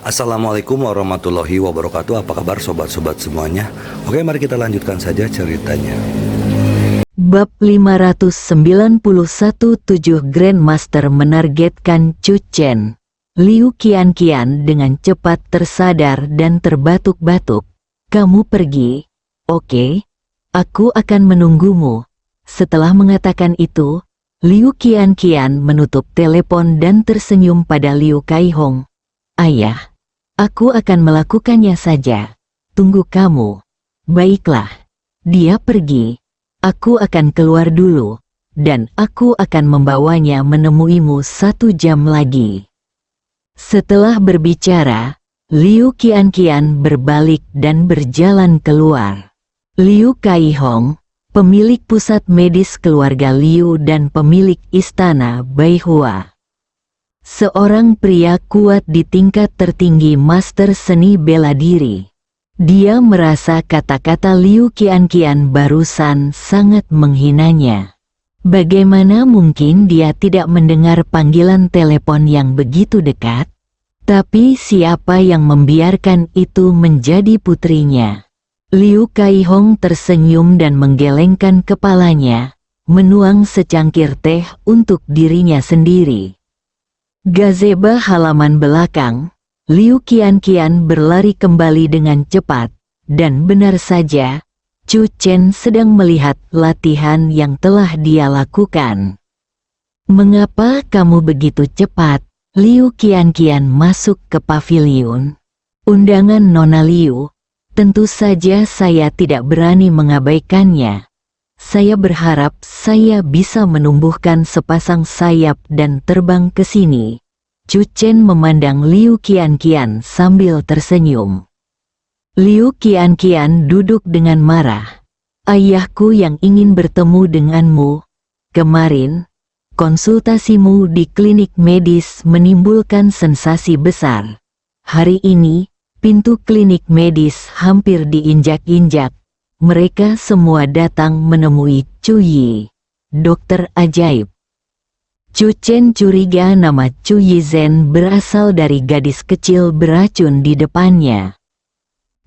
Assalamualaikum warahmatullahi wabarakatuh. Apa kabar sobat-sobat semuanya? Oke, mari kita lanjutkan saja ceritanya. Bab 591 7 Grandmaster menargetkan Chu Chen. Liu Qianqian dengan cepat tersadar dan terbatuk-batuk. Kamu pergi? Oke, aku akan menunggumu. Setelah mengatakan itu, Liu Qianqian menutup telepon dan tersenyum pada Liu Kaihong. Ayah, aku akan melakukannya saja. Tunggu kamu. Baiklah. Dia pergi. Aku akan keluar dulu, dan aku akan membawanya menemuimu 1 jam lagi. Setelah berbicara, Liu Qianqian berbalik dan berjalan keluar. Liu Kaihong, pemilik pusat medis keluarga Liu dan pemilik istana Baihua. Seorang pria kuat di tingkat tertinggi master seni bela diri. Dia merasa kata-kata Liu Qianqian barusan sangat menghinanya. Bagaimana mungkin dia tidak mendengar panggilan telepon yang begitu dekat? Tapi siapa yang membiarkan itu menjadi putrinya? Liu Kaihong tersenyum dan menggelengkan kepalanya, menuang secangkir teh untuk dirinya sendiri. Gazebo halaman belakang, Liu Qianqian berlari kembali dengan cepat, dan benar saja, Chu Chen sedang melihat latihan yang telah dia lakukan. Mengapa kamu begitu cepat? Liu Qianqian masuk ke paviliun. Undangan Nona Liu, tentu saja saya tidak berani mengabaikannya. Saya berharap saya bisa menumbuhkan sepasang sayap dan terbang ke sini. Chu Chen memandang Liu Qianqian sambil tersenyum. Liu Qianqian duduk dengan marah. Ayahku yang ingin bertemu denganmu. Kemarin, konsultasimu di klinik medis menimbulkan sensasi besar. Hari ini, pintu klinik medis hampir diinjak-injak. Mereka semua datang menemui Chu Yi, dokter ajaib. Chu Chen curiga nama Chu Yizhen berasal dari gadis kecil beracun di depannya.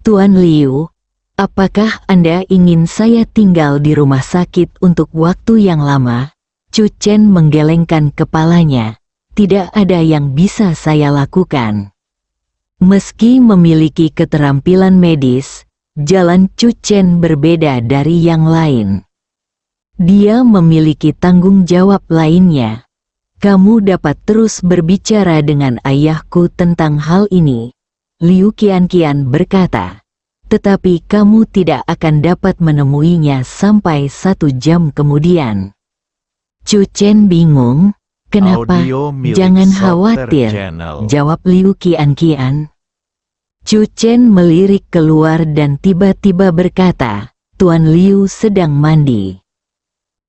Tuan Liu, apakah Anda ingin saya tinggal di rumah sakit untuk waktu yang lama? Chu Chen menggelengkan kepalanya. Tidak ada yang bisa saya lakukan. Meski memiliki keterampilan medis, jalan Chu Chen berbeda dari yang lain. Dia memiliki tanggung jawab lainnya. Kamu dapat terus berbicara dengan ayahku tentang hal ini, Liu Qianqian berkata. Tetapi kamu tidak akan dapat menemuinya sampai 1 jam kemudian. Chu Chen bingung. Kenapa? Jangan khawatir, jawab Liu Qianqian. Chu Chen melirik keluar dan tiba-tiba berkata, Tuan Liu sedang mandi.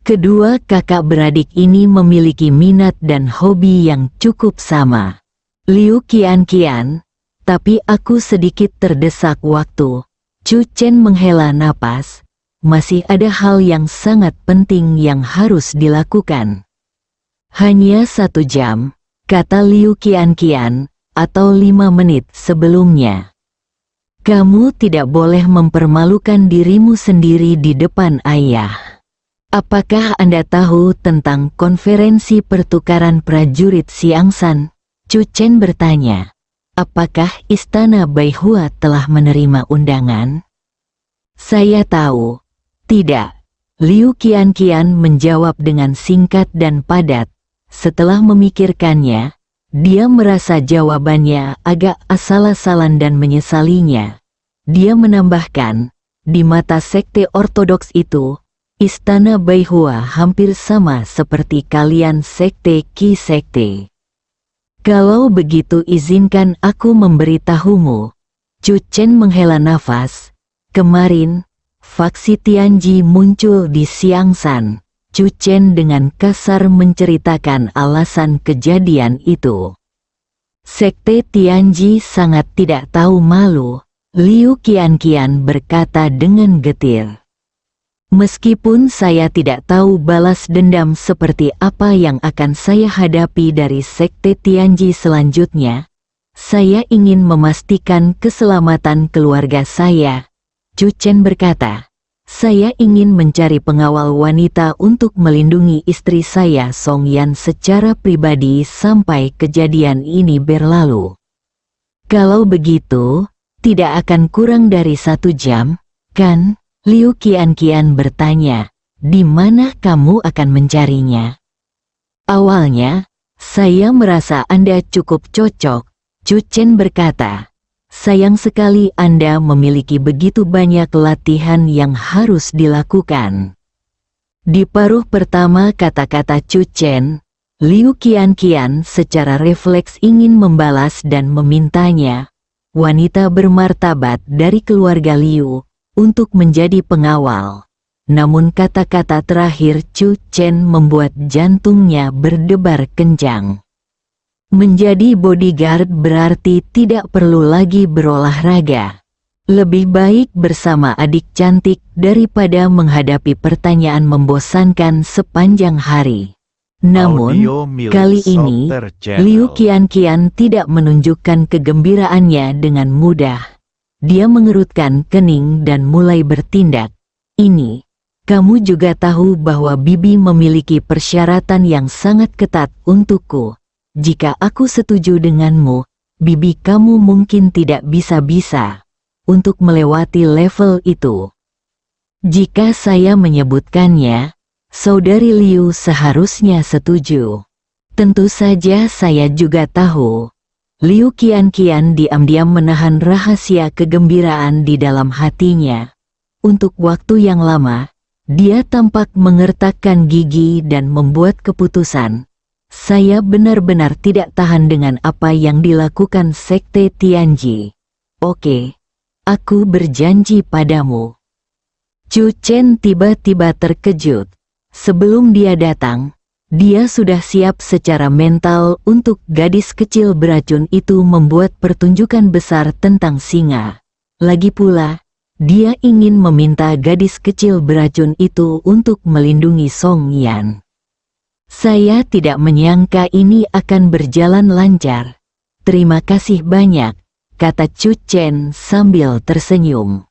Kedua kakak beradik ini memiliki minat dan hobi yang cukup sama. Liu Qianqian, tapi aku sedikit terdesak waktu. Chu Chen menghela napas. Masih ada hal yang sangat penting yang harus dilakukan. Hanya 1 jam, kata Liu Qianqian, atau 5 menit sebelumnya. Kamu tidak boleh mempermalukan dirimu sendiri di depan ayah. Apakah Anda tahu tentang konferensi pertukaran prajurit Xiangsan? Chu Chen bertanya. Apakah istana Baihua telah menerima undangan? Saya tahu. Tidak. Liu Qianqian menjawab dengan singkat dan padat. Setelah memikirkannya, dia merasa jawabannya agak asal-asalan dan menyesalinya. Dia menambahkan, di mata sekte ortodoks itu, istana Baihua hampir sama seperti kalian sekte Qi sekte. Kalau begitu izinkan aku memberitahumu. Chu Chen menghela nafas. Kemarin, faksi Tianji muncul di Xiangsan. Chu Chen dengan kasar menceritakan alasan kejadian itu. Sekte Tianji sangat tidak tahu malu, Liu Qianqian berkata dengan getir. Meskipun saya tidak tahu balas dendam seperti apa yang akan saya hadapi dari sekte Tianji selanjutnya, Saya ingin memastikan keselamatan keluarga saya. Chu Chen berkata, saya ingin mencari pengawal wanita untuk melindungi istri saya Song Yan secara pribadi sampai kejadian ini berlalu. Kalau begitu, tidak akan kurang dari 1 jam, kan? Liu Qianqian bertanya, di mana kamu akan mencarinya? Awalnya, saya merasa Anda cukup cocok, Chu Chen berkata. Sayang sekali Anda memiliki begitu banyak latihan yang harus dilakukan. Di paruh pertama kata-kata Chu Chen, Liu Qianqian secara refleks ingin membalas dan memintanya, wanita bermartabat dari keluarga Liu, untuk menjadi pengawal. Namun kata-kata terakhir Chu Chen membuat jantungnya berdebar kencang. Menjadi bodyguard berarti tidak perlu lagi berolahraga. Lebih baik bersama adik cantik daripada menghadapi pertanyaan membosankan sepanjang hari. Namun, kali ini, Liu Qianqian tidak menunjukkan kegembiraannya dengan mudah. Dia mengerutkan kening dan mulai bertindak. Ini, kamu juga tahu bahwa Bibi memiliki persyaratan yang sangat ketat untukku. Jika aku setuju denganmu, bibi kamu mungkin tidak bisa-bisa untuk melewati level itu. Jika saya menyebutkannya, saudari Liu seharusnya setuju. Tentu saja saya juga tahu. Liu Qianqian diam-diam menahan rahasia kegembiraan di dalam hatinya. Untuk waktu yang lama, dia tampak mengertakkan gigi dan membuat keputusan. Saya benar-benar tidak tahan dengan apa yang dilakukan Sekte Tianji. Oke, aku berjanji padamu. Chu Chen tiba-tiba terkejut. Sebelum dia datang, dia sudah siap secara mental untuk gadis kecil beracun itu membuat pertunjukan besar tentang singa. Lagi pula, dia ingin meminta gadis kecil beracun itu untuk melindungi Song Yan. Saya tidak menyangka ini akan berjalan lancar. Terima kasih banyak, kata Chu Chen sambil tersenyum.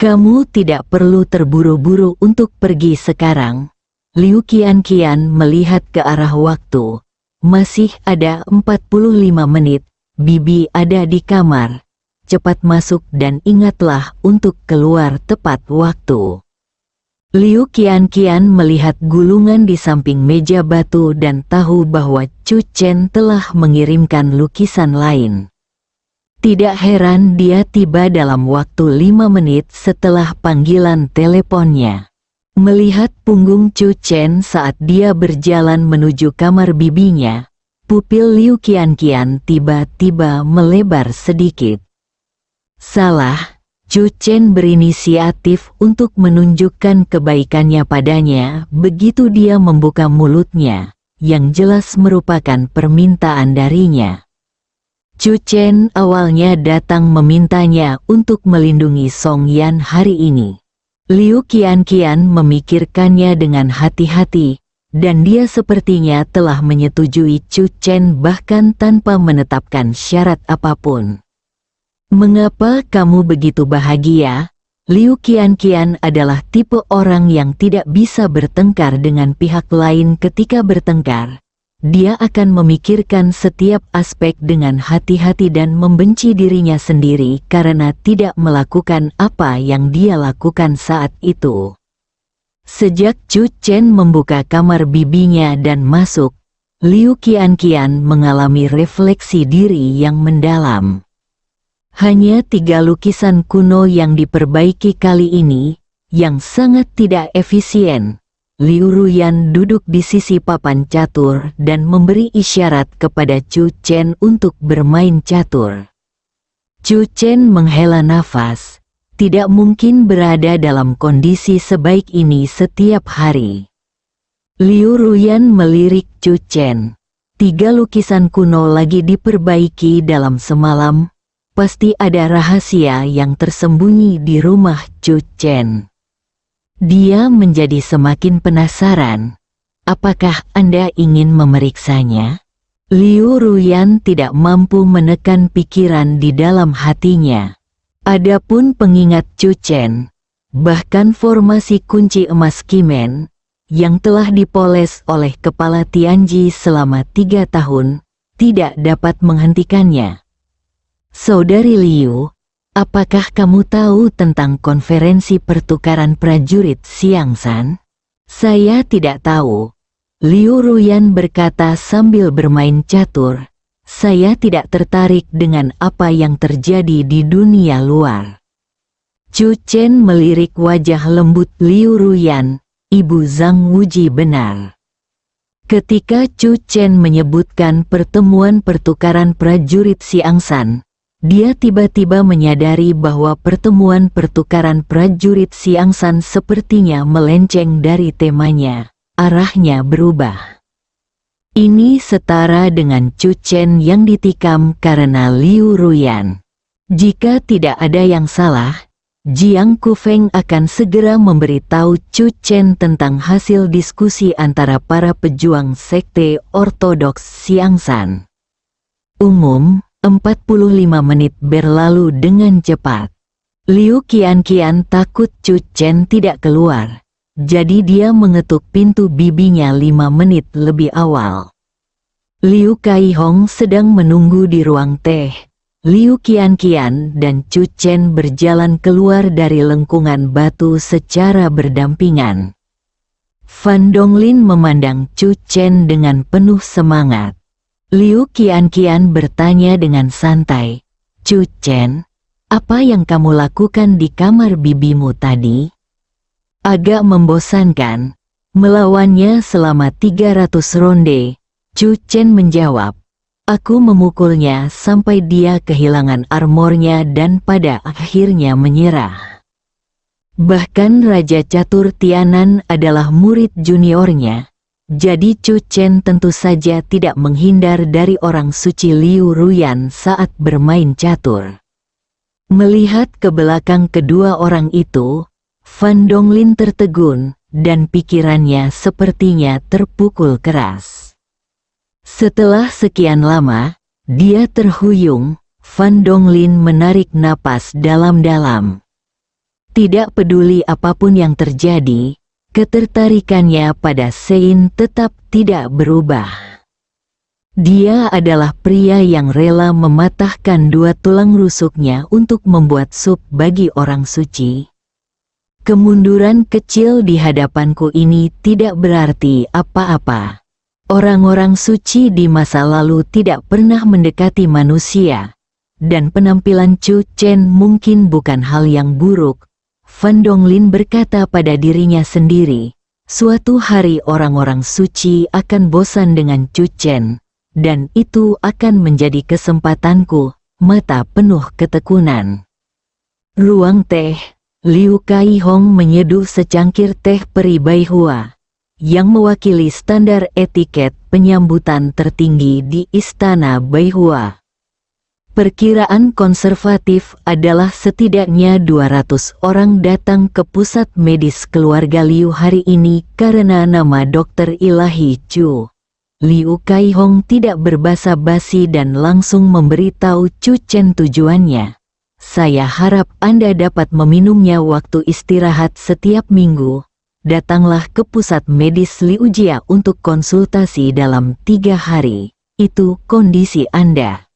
Kamu tidak perlu terburu-buru untuk pergi sekarang. Liu Qianqian melihat ke arah waktu. Masih ada 45 menit, bibi ada di kamar. Cepat masuk dan ingatlah untuk keluar tepat waktu. Liu Qianqian melihat gulungan di samping meja batu dan tahu bahwa Chu Chen telah mengirimkan lukisan lain. Tidak heran dia tiba dalam waktu 5 menit setelah panggilan teleponnya. Melihat punggung Chu Chen saat dia berjalan menuju kamar bibinya, pupil Liu Qianqian tiba-tiba melebar sedikit. Salah. Chu Chen berinisiatif untuk menunjukkan kebaikannya padanya begitu dia membuka mulutnya, yang jelas merupakan permintaan darinya. Chu Chen awalnya datang memintanya untuk melindungi Song Yan hari ini. Liu Qianqian memikirkannya dengan hati-hati, dan dia sepertinya telah menyetujui Chu Chen bahkan tanpa menetapkan syarat apapun. Mengapa kamu begitu bahagia? Liu Qianqian adalah tipe orang yang tidak bisa bertengkar dengan pihak lain ketika bertengkar. Dia akan memikirkan setiap aspek dengan hati-hati dan membenci dirinya sendiri karena tidak melakukan apa yang dia lakukan saat itu. Sejak Chu Chen membuka kamar bibinya dan masuk, Liu Qianqian mengalami refleksi diri yang mendalam. Hanya 3 lukisan kuno yang diperbaiki kali ini, yang sangat tidak efisien. Liu Ruyan duduk di sisi papan catur dan memberi isyarat kepada Chu Chen untuk bermain catur. Chu Chen menghela nafas, tidak mungkin berada dalam kondisi sebaik ini setiap hari. Liu Ruyan melirik Chu Chen. 3 lukisan kuno lagi diperbaiki dalam semalam. Pasti ada rahasia yang tersembunyi di rumah Chu Chen. Dia menjadi semakin penasaran. Apakah Anda ingin memeriksanya? Liu Ruyan tidak mampu menekan pikiran di dalam hatinya. Adapun pengingat Chu Chen, bahkan formasi kunci emas Kimen, yang telah dipoles oleh kepala Tianji selama 3 tahun, tidak dapat menghentikannya. Saudari Liu, apakah kamu tahu tentang konferensi pertukaran prajurit Xiangsan? Saya tidak tahu. Liu Ruyan berkata sambil bermain catur. Saya tidak tertarik dengan apa yang terjadi di dunia luar. Chu Chen melirik wajah lembut Liu Ruyan. Ibu Zhang Wuji benar. Ketika Chu Chen menyebutkan pertemuan pertukaran prajurit Xiangsan, dia tiba-tiba menyadari bahwa pertemuan pertukaran prajurit Xiangsan sepertinya melenceng dari temanya. Arahnya berubah. Ini setara dengan Chu Chen yang ditikam karena Liu Ruyan. Jika tidak ada yang salah, Jiang Kufeng akan segera memberitahu Chu Chen tentang hasil diskusi antara para pejuang sekte ortodoks Xiangsan. 45 menit berlalu dengan cepat. Liu Qianqian takut Chu Chen tidak keluar. Jadi dia mengetuk pintu bibinya 5 menit lebih awal. Liu Kaihong sedang menunggu di ruang teh. Liu Qianqian dan Chu Chen berjalan keluar dari lengkungan batu secara berdampingan. Fan Donglin memandang Chu Chen dengan penuh semangat. Liu Qianqian bertanya dengan santai, "Chu Chen, apa yang kamu lakukan di kamar bibimu tadi?" Agak membosankan. Melawannya selama 300 ronde, Chu Chen menjawab, "Aku memukulnya sampai dia kehilangan armornya dan pada akhirnya menyerah." Bahkan Raja Catur Tianan adalah murid juniornya, jadi Chu Chen tentu saja tidak menghindar dari orang suci Liu Ruyan saat bermain catur. Melihat ke belakang kedua orang itu, Fan Donglin tertegun, dan pikirannya sepertinya terpukul keras. Setelah sekian lama, dia terhuyung. Fan Donglin menarik napas dalam-dalam. Tidak peduli apapun yang terjadi, ketertarikannya pada Sein tetap tidak berubah. Dia adalah pria yang rela mematahkan 2 tulang rusuknya untuk membuat sup bagi orang suci. Kemunduran kecil di hadapanku ini tidak berarti apa-apa. Orang-orang suci di masa lalu tidak pernah mendekati manusia, dan penampilan Chu Chen mungkin bukan hal yang buruk. Fan Donglin berkata pada dirinya sendiri, suatu hari orang-orang suci akan bosan dengan Chu Chen, dan itu akan menjadi kesempatanku. Mata penuh ketekunan. Ruang teh. Liu Kaihong menyeduh secangkir teh peri Baihua, yang mewakili standar etiket penyambutan tertinggi di Istana Baihua. Perkiraan konservatif adalah setidaknya 200 orang datang ke pusat medis keluarga Liu hari ini karena nama Dokter Ilahi Chu. Liu Kaihong tidak berbasa-basi dan langsung memberitahu Chu Chen tujuannya. Saya harap Anda dapat meminumnya waktu istirahat setiap minggu. Datanglah ke pusat medis Liu Jia untuk konsultasi dalam 3 hari. Itu kondisi Anda.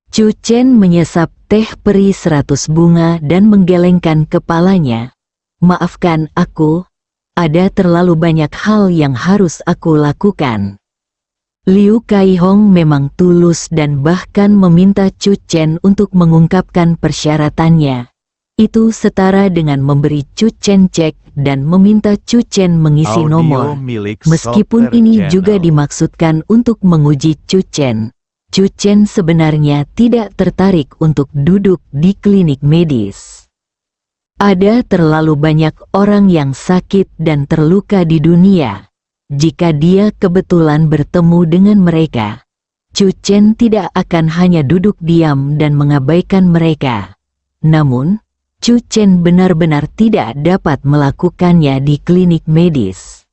Chu Chen menyesap teh peri 100 bunga dan menggelengkan kepalanya. Maafkan aku, ada terlalu banyak hal yang harus aku lakukan. Liu Kaihong memang tulus dan bahkan meminta Chu Chen untuk mengungkapkan persyaratannya. Itu setara dengan memberi Chu Chen cek dan meminta Chu Chen mengisi nomor. Meskipun ini juga dimaksudkan untuk menguji Chu Chen. Chu Chen sebenarnya tidak tertarik untuk duduk di klinik medis. Ada terlalu banyak orang yang sakit dan terluka di dunia. Jika dia kebetulan bertemu dengan mereka, Chu Chen tidak akan hanya duduk diam dan mengabaikan mereka. Namun, Chu Chen benar-benar tidak dapat melakukannya di klinik medis.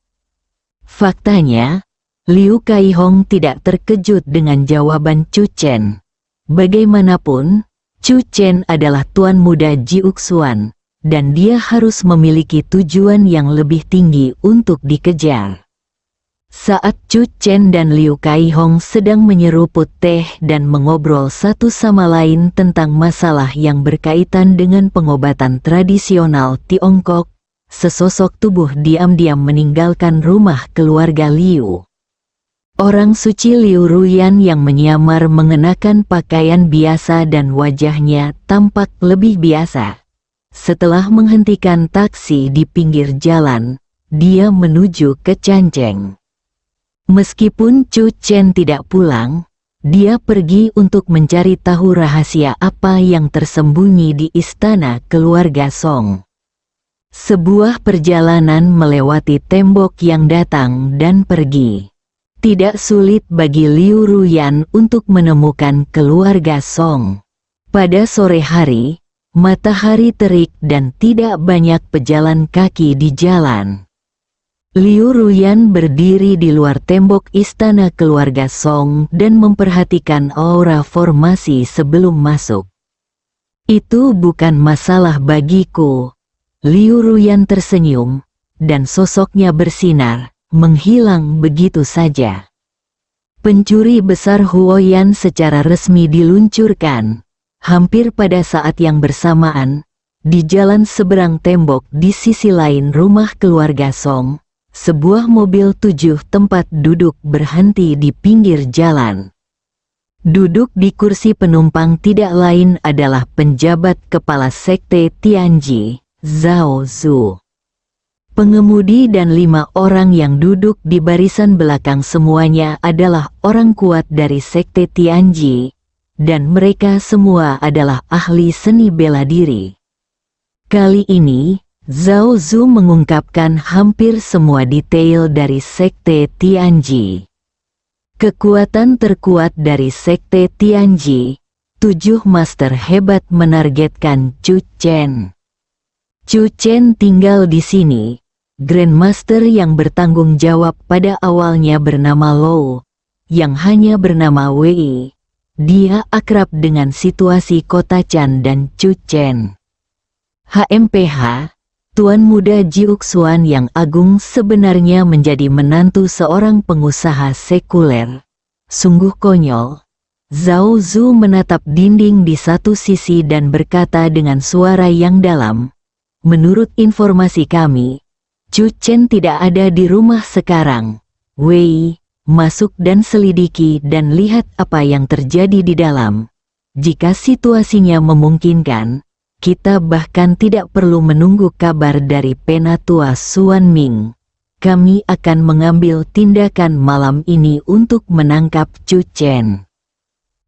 Faktanya, Liu Kaihong tidak terkejut dengan jawaban Chu Chen. Bagaimanapun, Chu Chen adalah tuan muda Jiuxuan, dan dia harus memiliki tujuan yang lebih tinggi untuk dikejar. Saat Chu Chen dan Liu Kaihong sedang menyeruput teh dan mengobrol satu sama lain tentang masalah yang berkaitan dengan pengobatan tradisional Tiongkok, sesosok tubuh diam-diam meninggalkan rumah keluarga Liu. Orang suci Liu Ruyan yang menyamar mengenakan pakaian biasa dan wajahnya tampak lebih biasa. Setelah menghentikan taksi di pinggir jalan, dia menuju ke Canceng. Meskipun Chu Chen tidak pulang, dia pergi untuk mencari tahu rahasia apa yang tersembunyi di istana keluarga Song. Sebuah perjalanan melewati tembok yang datang dan pergi. Tidak sulit bagi Liu Ruyan untuk menemukan keluarga Song. Pada sore hari, matahari terik dan tidak banyak pejalan kaki di jalan. Liu Ruyan berdiri di luar tembok istana keluarga Song dan memperhatikan aura formasi sebelum masuk. Itu bukan masalah bagiku. Liu Ruyan tersenyum, dan sosoknya bersinar, menghilang begitu saja. Pencuri besar Huoyan secara resmi diluncurkan. Hampir pada saat yang bersamaan, di jalan seberang tembok di sisi lain rumah keluarga Song, sebuah mobil 7 tempat duduk berhenti di pinggir jalan. Duduk di kursi penumpang tidak lain adalah penjabat kepala sekte Tianji, Zhao Zhu. Pengemudi dan 5 orang yang duduk di barisan belakang semuanya adalah orang kuat dari sekte Tianji, dan mereka semua adalah ahli seni bela diri. Kali ini, Zhao Zhu mengungkapkan hampir semua detail dari sekte Tianji. Kekuatan terkuat dari sekte Tianji, 7 master hebat menargetkan Chu Chen. Chu Chen tinggal di sini, Grandmaster yang bertanggung jawab pada awalnya bernama Lou, yang hanya bernama Wei. Dia akrab dengan situasi kota Chan dan Chu Chen. HMPH, Tuan Muda Jiuxuan yang agung sebenarnya menjadi menantu seorang pengusaha sekuler. Sungguh konyol. Zhao Zhu menatap dinding di satu sisi dan berkata dengan suara yang dalam, "Menurut informasi kami, Chu Chen tidak ada di rumah sekarang. Wei, masuk dan selidiki dan lihat apa yang terjadi di dalam. Jika situasinya memungkinkan, kita bahkan tidak perlu menunggu kabar dari Penatua Xuan Ming. Kami akan mengambil tindakan malam ini untuk menangkap Chu Chen."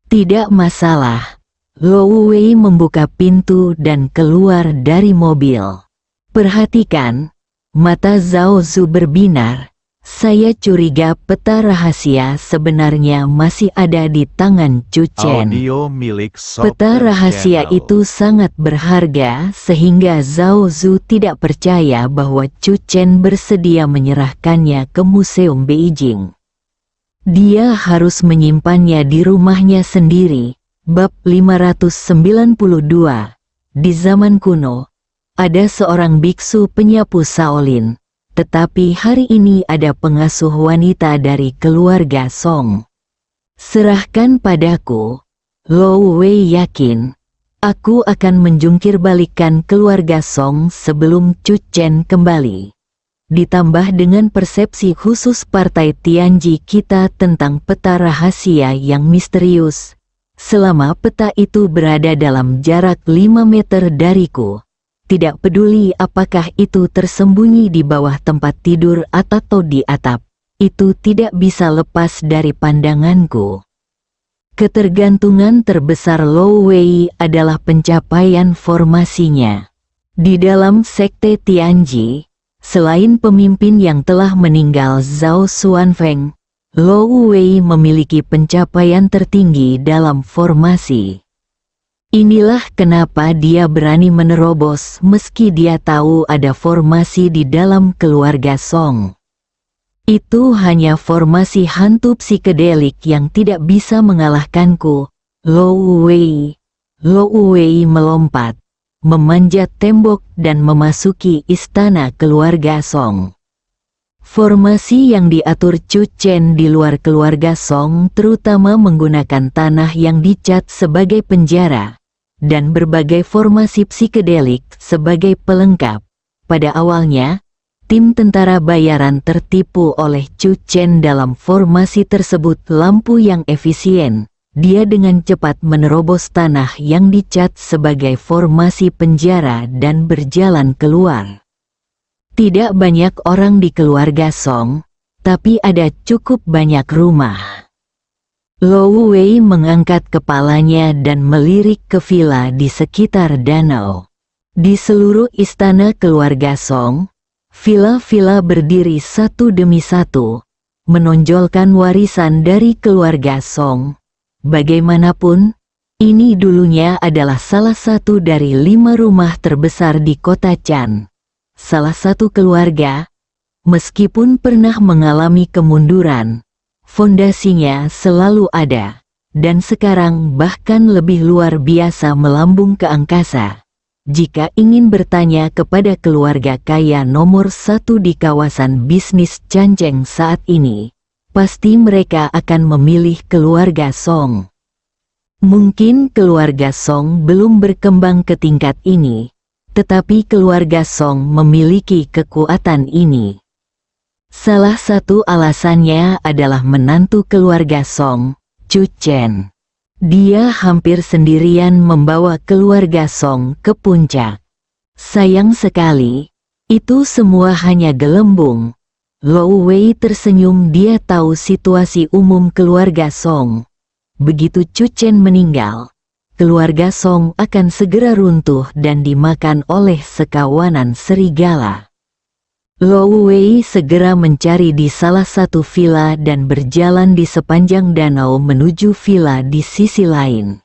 "Tidak masalah." Lou Wei membuka pintu dan keluar dari mobil. "Perhatikan." Mata Zhao Zhu berbinar. "Saya curiga peta rahasia sebenarnya masih ada di tangan Chu Chen." Audio milik Soft Peta rahasia Channel. itu sangat berharga sehingga Zhao Zhu tidak percaya bahwa Chu Chen bersedia menyerahkannya ke Museum Beijing. Dia harus menyimpannya di rumahnya sendiri. Bab 592. Di zaman kuno, ada seorang biksu penyapu Shaolin, tetapi hari ini ada pengasuh wanita dari keluarga Song. "Serahkan padaku." Lou Wei yakin, "Aku akan menjungkir balikan keluarga Song sebelum Chu Chen kembali." Ditambah dengan persepsi khusus partai Tianji kita tentang peta rahasia yang misterius. Selama peta itu berada dalam jarak 5 meter dariku, tidak peduli apakah itu tersembunyi di bawah tempat tidur atau di atap, itu tidak bisa lepas dari pandanganku. Ketergantungan terbesar Lou Wei adalah pencapaian formasinya. Di dalam sekte Tianji, selain pemimpin yang telah meninggal Zhao Xuanfeng, Lou Wei memiliki pencapaian tertinggi dalam formasi. Inilah kenapa dia berani menerobos meski dia tahu ada formasi di dalam keluarga Song. Itu hanya formasi hantu psikedelik yang tidak bisa mengalahkanku. Lou Wei. Lou Wei melompat, memanjat tembok dan memasuki istana keluarga Song. Formasi yang diatur Chu Chen di luar keluarga Song terutama menggunakan tanah yang dicat sebagai penjara, dan berbagai formasi psikedelik sebagai pelengkap. Pada awalnya, tim tentara bayaran tertipu oleh Chu Chen dalam formasi tersebut lampu yang efisien. Dia dengan cepat menerobos tanah yang dicat sebagai formasi penjara dan berjalan keluar. Tidak banyak orang di keluarga Song, tapi ada cukup banyak rumah. Lou Wei mengangkat kepalanya dan melirik ke villa di sekitar danau. Di seluruh istana keluarga Song, villa-villa berdiri satu demi satu, menonjolkan warisan dari keluarga Song. Bagaimanapun, ini dulunya adalah salah satu dari 5 rumah terbesar di kota Chan. Salah satu keluarga, meskipun pernah mengalami kemunduran, fondasinya selalu ada, dan sekarang bahkan lebih luar biasa melambung ke angkasa. Jika ingin bertanya kepada keluarga kaya nomor 1 di kawasan bisnis Changcheng saat ini, pasti mereka akan memilih keluarga Song. Mungkin keluarga Song belum berkembang ke tingkat ini, tetapi keluarga Song memiliki kekuatan ini. Salah satu alasannya adalah menantu keluarga Song, Chu Chen. Dia hampir sendirian membawa keluarga Song ke puncak. Sayang sekali, itu semua hanya gelembung. Lou Wei tersenyum, dia tahu situasi umum keluarga Song. Begitu Chu Chen meninggal, keluarga Song akan segera runtuh dan dimakan oleh sekawanan serigala. Lou Wei segera mencari di salah satu villa dan berjalan di sepanjang danau menuju villa di sisi lain.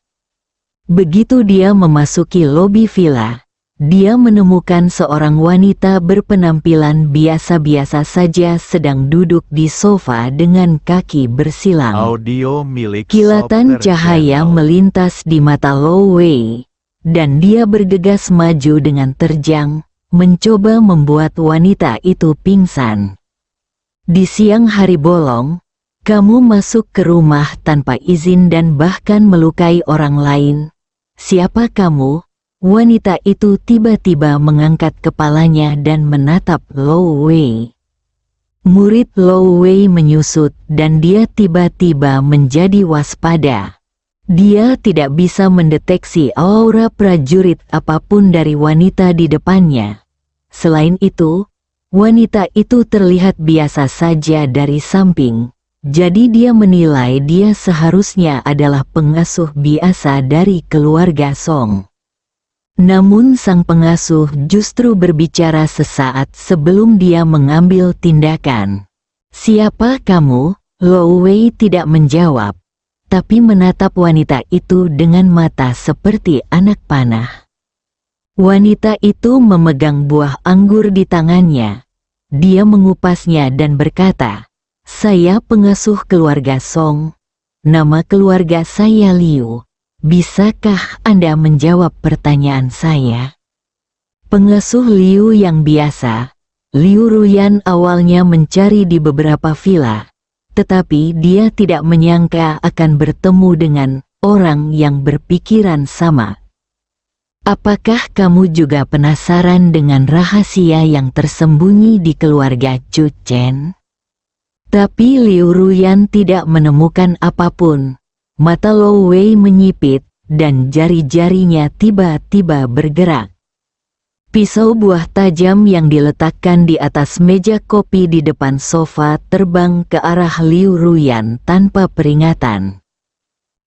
Begitu dia memasuki lobi villa, dia menemukan seorang wanita berpenampilan biasa-biasa saja sedang duduk di sofa dengan kaki bersilang. Audio milik Kilatan Software cahaya Channel. melintas di mata Lou Wei, dan dia bergegas maju dengan terjang, mencoba membuat wanita itu pingsan. Di siang hari bolong, kamu masuk ke rumah tanpa izin dan bahkan melukai orang lain. Siapa kamu? Wanita itu tiba-tiba mengangkat kepalanya dan menatap Lou Wei. Murid Lou Wei menyusut dan dia tiba-tiba menjadi waspada. Dia tidak bisa mendeteksi aura prajurit apapun dari wanita di depannya. Selain itu, wanita itu terlihat biasa saja dari samping, jadi dia menilai dia seharusnya adalah pengasuh biasa dari keluarga Song. Namun sang pengasuh justru berbicara sesaat sebelum dia mengambil tindakan. "Siapa kamu?" Lou Wei tidak menjawab, tapi menatap wanita itu dengan mata seperti anak panah. Wanita itu memegang buah anggur di tangannya. Dia mengupasnya dan berkata, "Saya pengasuh keluarga Song. Nama keluarga saya Liu. Bisakah Anda menjawab pertanyaan saya?" Pengasuh Liu yang biasa, Liu Ruyan awalnya mencari di beberapa villa, tetapi dia tidak menyangka akan bertemu dengan orang yang berpikiran sama. "Apakah kamu juga penasaran dengan rahasia yang tersembunyi di keluarga Chu Chen?" Tapi Liu Ruyan tidak menemukan apapun. Mata Lou Wei menyipit, dan jari-jarinya tiba-tiba bergerak. Pisau buah tajam yang diletakkan di atas meja kopi di depan sofa terbang ke arah Liu Ruyan tanpa peringatan.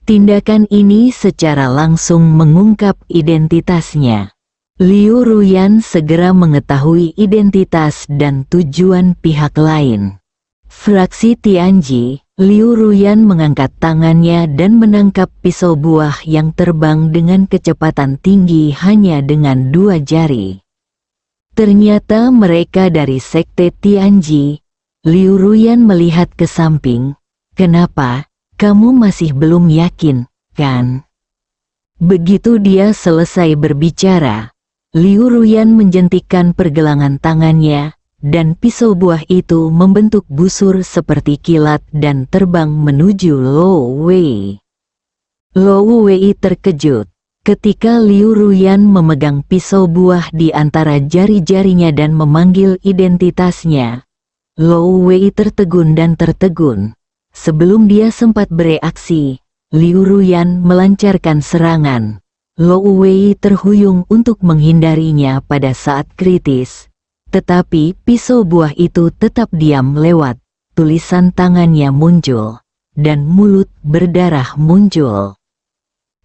Tindakan ini secara langsung mengungkap identitasnya. Liu Ruyan segera mengetahui identitas dan tujuan pihak lain. Fraksi Tianji, Liu Ruyan mengangkat tangannya dan menangkap pisau buah yang terbang dengan kecepatan tinggi hanya dengan 2 jari. Ternyata mereka dari sekte Tianji. Liu Ruyan melihat ke samping. Kenapa? Kamu masih belum yakin, kan? Begitu dia selesai berbicara, Liu Ruyan menjentikkan pergelangan tangannya, dan pisau buah itu membentuk busur seperti kilat dan terbang menuju Lo Wei. Lo Wei terkejut ketika Liu Ruyan memegang pisau buah di antara jari-jarinya dan memanggil identitasnya. Lo Wei tertegun dan tertegun. Sebelum dia sempat bereaksi, Liu Ruyan melancarkan serangan. Lo Wei terhuyung untuk menghindarinya pada saat kritis. Tetapi pisau buah itu tetap diam lewat. Tulisan tangannya muncul. Dan mulut berdarah muncul.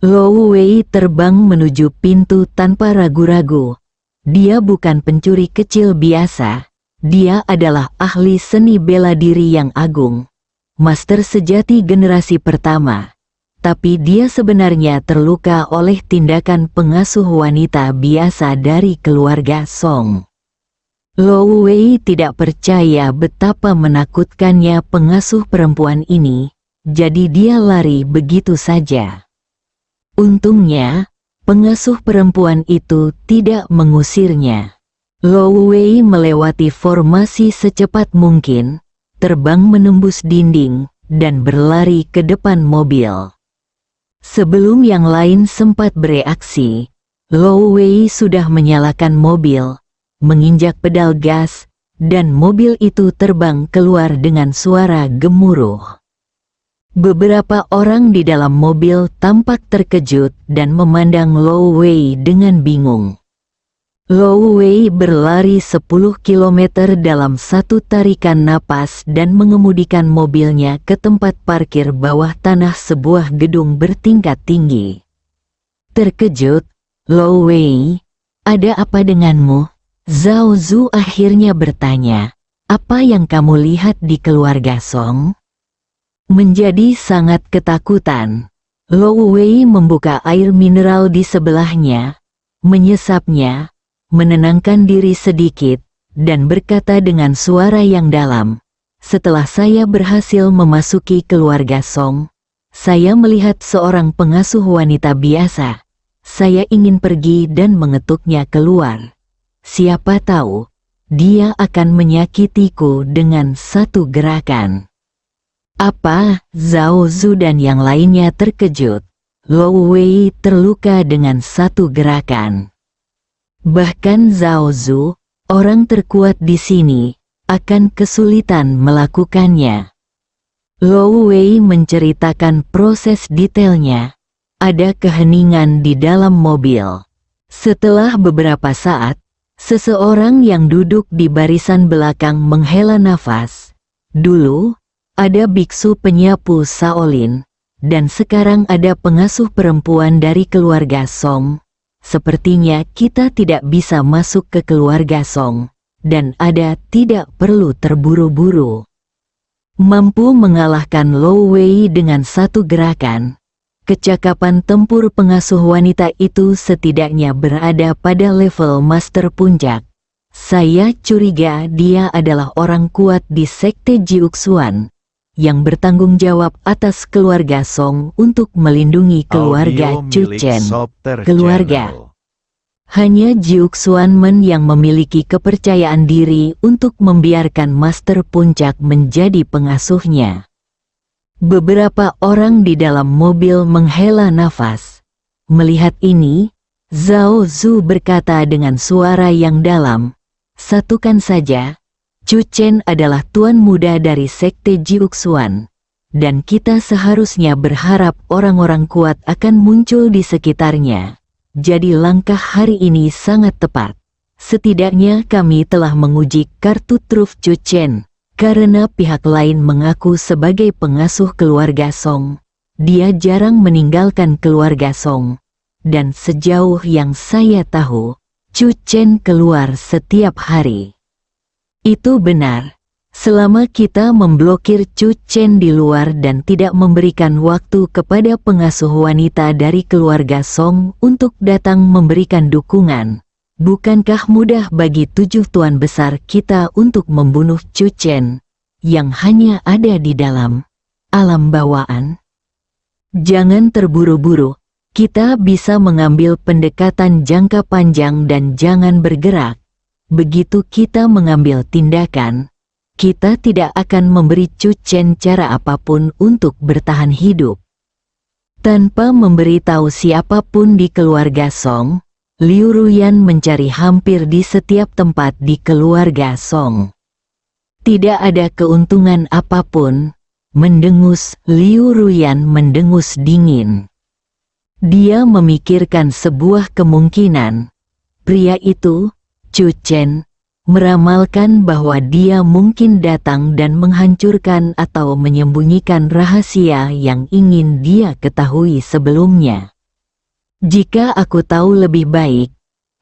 Lo Wei terbang menuju pintu tanpa ragu-ragu. Dia bukan pencuri kecil biasa. Dia adalah ahli seni bela diri yang agung. Master sejati generasi pertama. Tapi dia sebenarnya terluka oleh tindakan pengasuh wanita biasa dari keluarga Song. Lo Wei tidak percaya betapa menakutkannya pengasuh perempuan ini, jadi dia lari begitu saja. Untungnya, pengasuh perempuan itu tidak mengusirnya. Lo Wei melewati formasi secepat mungkin, terbang menembus dinding, dan berlari ke depan mobil. Sebelum yang lain sempat bereaksi, Lo Wei sudah menyalakan mobil, menginjak pedal gas, dan mobil itu terbang keluar dengan suara gemuruh. Beberapa orang di dalam mobil tampak terkejut dan memandang Lo Wei dengan bingung. Lo Wei berlari 10 km dalam satu tarikan napas dan mengemudikan mobilnya ke tempat parkir bawah tanah sebuah gedung bertingkat tinggi. Terkejut, Lo Wei, ada apa denganmu? Zhao Zu akhirnya bertanya, apa yang kamu lihat di keluarga Song? Menjadi sangat ketakutan, Lo Wei membuka air mineral di sebelahnya, menyesapnya, menenangkan diri sedikit, dan berkata dengan suara yang dalam, setelah saya berhasil memasuki keluarga Song, saya melihat seorang pengasuh wanita biasa. Saya ingin pergi dan mengetuknya keluar. Siapa tahu, dia akan menyakitiku dengan satu gerakan. Apa? Zhao Zu dan yang lainnya terkejut. Lo Wei terluka dengan satu gerakan. Bahkan Zhao Zu, orang terkuat di sini, akan kesulitan melakukannya. Lo Wei menceritakan proses detailnya. Ada keheningan di dalam mobil. Setelah beberapa saat, seseorang yang duduk di barisan belakang menghela nafas. Dulu, ada biksu penyapu Shaolin, dan sekarang ada pengasuh perempuan dari keluarga Song. Sepertinya kita tidak bisa masuk ke keluarga Song, dan ada tidak perlu terburu-buru. Mampu mengalahkan Lo Wei dengan satu gerakan. Kecakapan tempur pengasuh wanita itu setidaknya berada pada level master puncak. Saya curiga dia adalah orang kuat di sekte Jiuxuan, yang bertanggung jawab atas keluarga Song untuk melindungi keluarga Chuchen. Keluarga. Hanya Jiuxuanmen yang memiliki kepercayaan diri untuk membiarkan Master Puncak menjadi pengasuhnya. Beberapa orang di dalam mobil menghela nafas. Melihat ini, Zhao Zu berkata dengan suara yang dalam, "Satukan saja. Chuchen adalah tuan muda dari sekte Jiuxuan, dan kita seharusnya berharap orang-orang kuat akan muncul di sekitarnya. Jadi langkah hari ini sangat tepat. Setidaknya kami telah menguji kartu truf Chuchen, karena pihak lain mengaku sebagai pengasuh keluarga Song. Dia jarang meninggalkan keluarga Song, dan sejauh yang saya tahu, Chuchen keluar setiap hari." Itu benar. Selama kita memblokir Chuchen di luar dan tidak memberikan waktu kepada pengasuh wanita dari keluarga Song untuk datang memberikan dukungan, bukankah mudah bagi 7 tuan besar kita untuk membunuh Chuchen? yang hanya ada di dalam alam bawaan. Jangan terburu-buru, kita bisa mengambil pendekatan jangka panjang dan jangan bergerak. Begitu kita mengambil tindakan, kita tidak akan memberi Chu Chen cara apapun untuk bertahan hidup. Tanpa memberitahu siapapun di keluarga Song, Liu Ruyan mencari hampir di setiap tempat di keluarga Song. Tidak ada keuntungan apapun. Mendengus, Liu Ruyan mendengus dingin. Dia memikirkan sebuah kemungkinan. Pria itu, Chu Chen, meramalkan bahwa dia mungkin datang dan menghancurkan atau menyembunyikan rahasia yang ingin dia ketahui sebelumnya. Jika aku tahu lebih baik,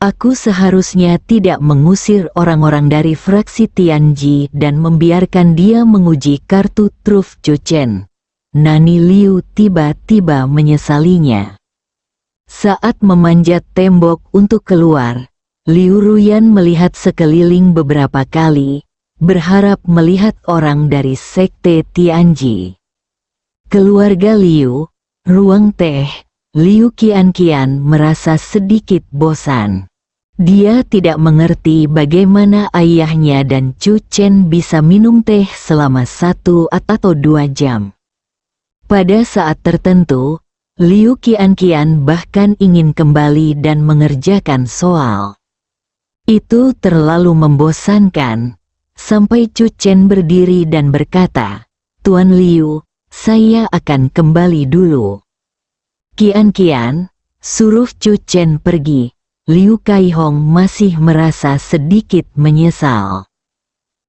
aku seharusnya tidak mengusir orang-orang dari fraksi Tianji dan membiarkan dia menguji kartu truf Chu Chen. Nani Liu tiba-tiba menyesalinya. Saat memanjat tembok untuk keluar, Liu Ruyan melihat sekeliling beberapa kali, berharap melihat orang dari sekte Tianji. Keluarga Liu, ruang teh, Liu Qianqian merasa sedikit bosan. Dia tidak mengerti bagaimana ayahnya dan Chu Chen bisa minum teh selama 1 atau 2 jam. Pada saat tertentu, Liu Qianqian bahkan ingin kembali dan mengerjakan soal. Itu terlalu membosankan, sampai Chu Chen berdiri dan berkata, "Tuan Liu, saya akan kembali dulu." "Qianqian, suruh Chu Chen pergi." Liu Kaihong masih merasa sedikit menyesal.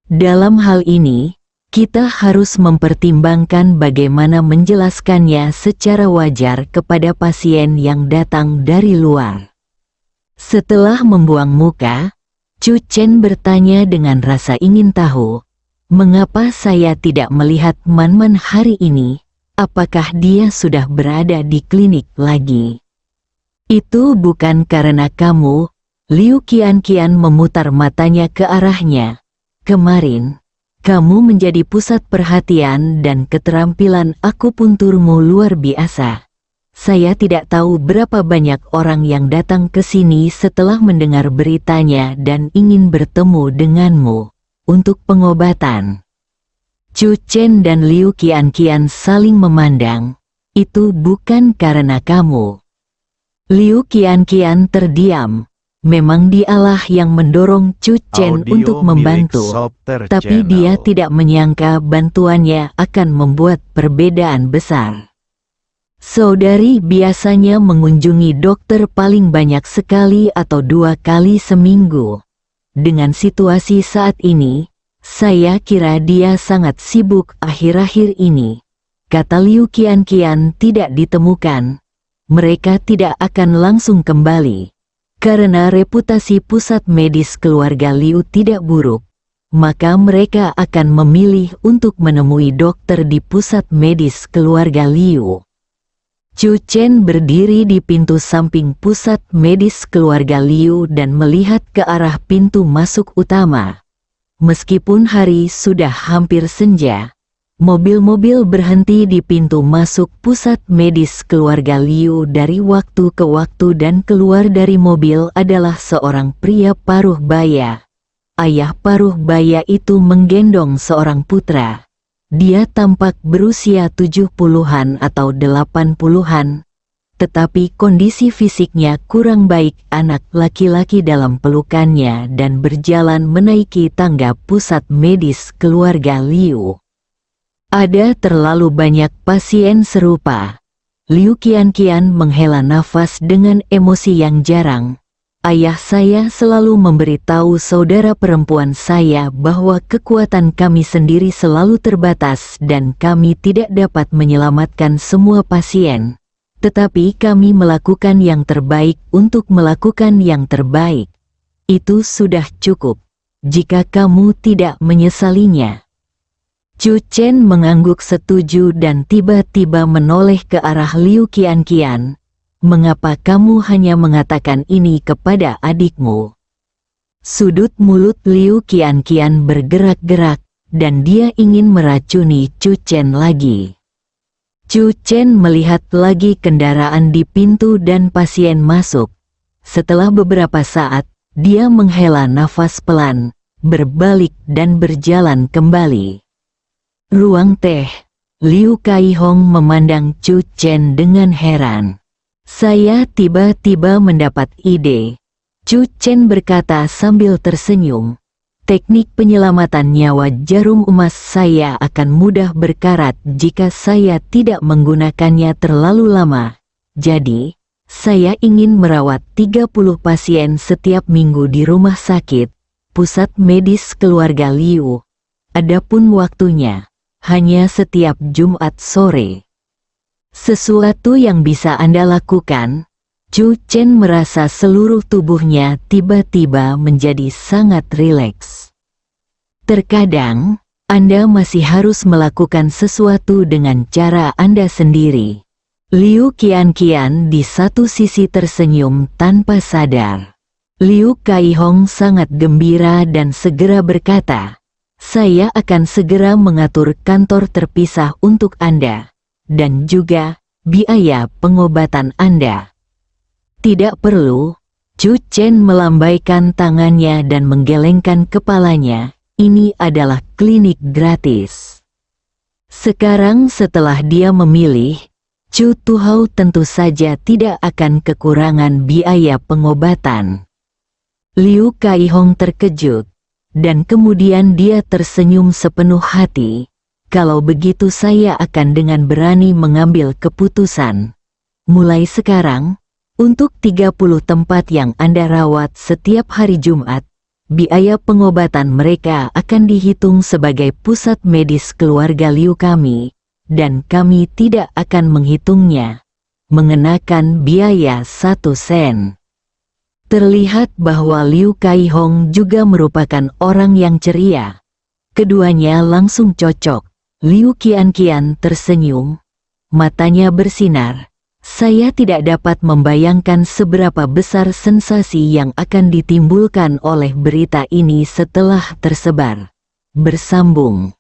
Dalam hal ini, kita harus mempertimbangkan bagaimana menjelaskannya secara wajar kepada pasien yang datang dari luar. Setelah membuang muka, Chu Chen bertanya dengan rasa ingin tahu, "Mengapa saya tidak melihat Man-Man hari ini? Apakah dia sudah berada di klinik lagi?" "Itu bukan karena kamu." Liu Qianqian memutar matanya ke arahnya. "Kemarin, kamu menjadi pusat perhatian dan keterampilan akupunturmu luar biasa. Saya tidak tahu berapa banyak orang yang datang ke sini setelah mendengar beritanya dan ingin bertemu denganmu untuk pengobatan." Chu Chen dan Liu Qianqian saling memandang. "Itu bukan karena kamu." Liu Qianqian terdiam. Memang dialah yang mendorong Chu Chen untuk membantu, tapi dia tidak menyangka bantuannya akan membuat perbedaan besar. Saudari biasanya mengunjungi dokter paling banyak sekali atau 2 kali seminggu. Dengan situasi saat ini, saya kira dia sangat sibuk akhir-akhir ini. Kata Liu Qianqian tidak ditemukan. Mereka tidak akan langsung kembali. Karena reputasi pusat medis keluarga Liu tidak buruk, maka mereka akan memilih untuk menemui dokter di pusat medis keluarga Liu. Chu Chen berdiri di pintu samping pusat medis keluarga Liu dan melihat ke arah pintu masuk utama. Meskipun hari sudah hampir senja, mobil-mobil berhenti di pintu masuk pusat medis keluarga Liu dari waktu ke waktu dan keluar dari mobil adalah seorang pria paruh baya. Ayah paruh baya itu menggendong seorang putra. Dia tampak berusia 70-an atau 80-an, tetapi kondisi fisiknya kurang baik. Anak laki-laki dalam pelukannya dan berjalan menaiki tangga pusat medis keluarga Liu. Ada terlalu banyak pasien serupa. Liu Qianqian menghela nafas dengan emosi yang jarang. Ayah saya selalu memberitahu saudara perempuan saya bahwa kekuatan kami sendiri selalu terbatas dan kami tidak dapat menyelamatkan semua pasien. Tetapi kami melakukan yang terbaik untuk melakukan yang terbaik. Itu sudah cukup. Jika kamu tidak menyesalinya. Chu Chen mengangguk setuju dan tiba-tiba menoleh ke arah Liu Qianqian. "Mengapa kamu hanya mengatakan ini kepada adikmu?" Sudut mulut Liu Qianqian bergerak-gerak. dan dia ingin meracuni Chu Chen lagi. Chu Chen melihat lagi kendaraan di pintu dan pasien masuk. Setelah beberapa saat, dia menghela nafas pelan, berbalik dan berjalan kembali. Ruang teh. Liu Kaihong memandang Chu Chen dengan heran. Saya tiba-tiba mendapat ide. Chu Chen berkata sambil tersenyum. Teknik penyelamatan nyawa jarum emas saya akan mudah berkarat jika saya tidak menggunakannya terlalu lama. Jadi, saya ingin merawat 30 pasien setiap minggu di rumah sakit, pusat medis keluarga Liu. Adapun waktunya, hanya setiap Jumat sore. Sesuatu yang bisa Anda lakukan. Chu Chen merasa seluruh tubuhnya tiba-tiba menjadi sangat rileks. Terkadang, Anda masih harus melakukan sesuatu dengan cara Anda sendiri. Liu Qianqian di satu sisi tersenyum tanpa sadar. Liu Kaihong sangat gembira dan segera berkata, "Saya akan segera mengatur kantor terpisah untuk Anda, dan juga biaya pengobatan Anda." Tidak perlu. Chu Chen melambaikan tangannya dan menggelengkan kepalanya. Ini adalah klinik gratis. Sekarang setelah dia memilih, Chu Tuhao tentu saja tidak akan kekurangan biaya pengobatan. Liu Kaihong terkejut, dan kemudian dia tersenyum sepenuh hati. Kalau begitu saya akan dengan berani mengambil keputusan. Mulai sekarang, untuk 30 tempat yang Anda rawat setiap hari Jumat, biaya pengobatan mereka akan dihitung sebagai pusat medis keluarga Liu kami, dan kami tidak akan menghitungnya mengenakan biaya 1 sen. Terlihat bahwa Liu Kaihong juga merupakan orang yang ceria. Keduanya langsung cocok. Liu Qianqian tersenyum, matanya bersinar. Saya tidak dapat membayangkan seberapa besar sensasi yang akan ditimbulkan oleh berita ini setelah tersebar. Bersambung.